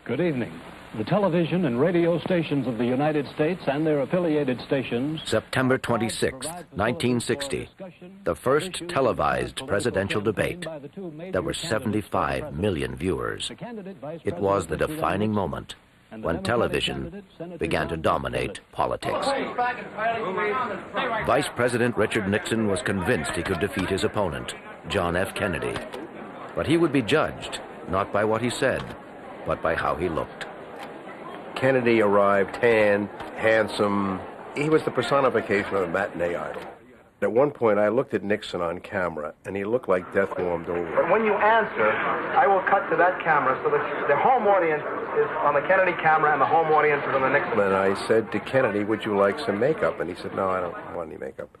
Good evening. The television and radio stations of the United States and their affiliated stations... September 26, 1960, the first televised presidential debate. There were 75 million viewers. It was the defining moment when television began to dominate politics. Vice President Richard Nixon was convinced he could defeat his opponent, John F. Kennedy. But he would be judged not by what he said, but by how he looked. Kennedy arrived tan, handsome. He was the personification of a matinee idol. At one point, I looked at Nixon on camera, and he looked like death warmed over. But when you answer, I will cut to that camera so that the home audience is on the Kennedy camera and the home audience is on the Nixon. And I said to Kennedy, would you like some makeup? And he said, no, I don't want any makeup.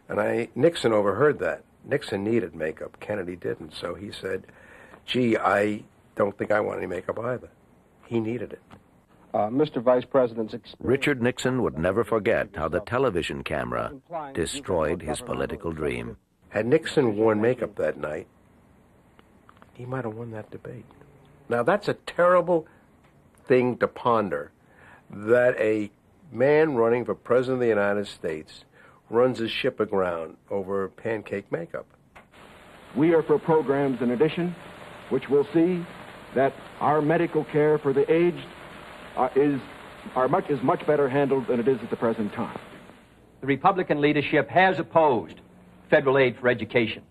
And Nixon overheard that. Nixon needed makeup. Kennedy didn't. So he said, gee, I don't think I want any makeup either. He needed it. Mr. Vice President's experience... Richard Nixon would never forget how the television camera destroyed his political dream. Had Nixon worn makeup that night, he might have won that debate. Now, that's a terrible thing to ponder, that a man running for President of the United States runs his ship aground over pancake makeup. We are for programs in addition, which will see that our medical care for the aged is much better handled than it is at the present time. The Republican leadership has opposed federal aid for education,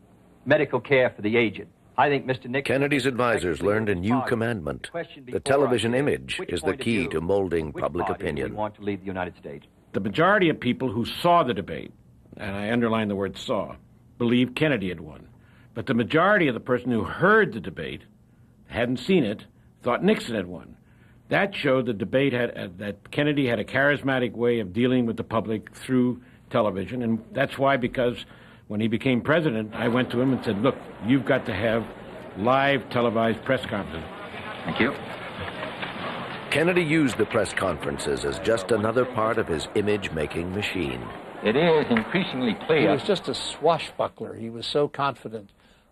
medical care for the aged. I think Mr. Nixon... Kennedy's advisors learned a new commandment. The television image is the key to molding public opinion. Want to lead the United States. The majority of people who saw the debate, and I underline the word saw, believed Kennedy had won. But the majority of the person who heard the debate, hadn't seen it, thought Nixon had won. That showed the debate that Kennedy had a charismatic way of dealing with the public through television, and that's why, because when he became president, I went to him and said, look, you've got to have live televised press conferences. Thank you. Kennedy used the press conferences as just another part of his image-making machine. It is increasingly clear. He was just a swashbuckler. He was so confident.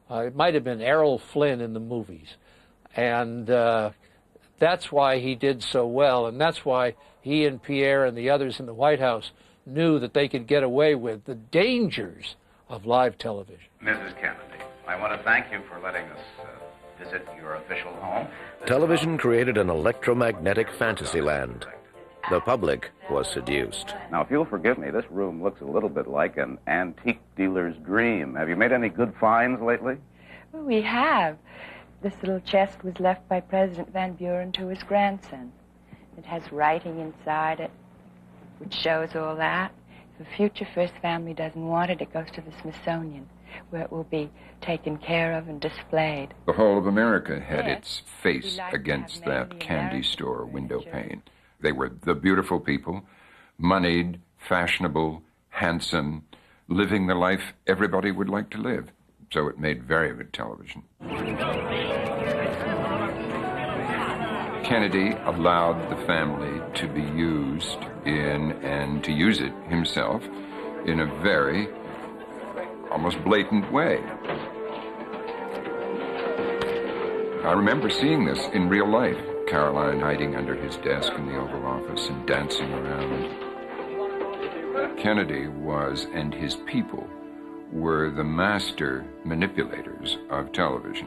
It might have been Errol Flynn in the movies. And that's why he did so well, and that's why he and Pierre and the others in the White House knew that they could get away with the dangers of live television. Mrs. Kennedy, I want to thank you for letting us visit your official home. Television created an electromagnetic fantasy land. The public was seduced. Now, if you'll forgive me, this room looks a little bit like an antique dealer's dream. Have you made any good finds lately? Well, we have. This little chest was left by President Van Buren to his grandson. It has writing inside it, which shows all that. If a future First Family doesn't want it, it goes to the Smithsonian, where it will be taken care of and displayed. The whole of America had its face against that candy store window pane. They were the beautiful people, moneyed, fashionable, handsome, living the life everybody would like to live. So it made very good television. Kennedy allowed the family to be used in, and to use it himself, in a very, almost blatant way. I remember seeing this in real life. Caroline hiding under his desk in the Oval Office and dancing around. Kennedy was, and his people, were the master manipulators of television.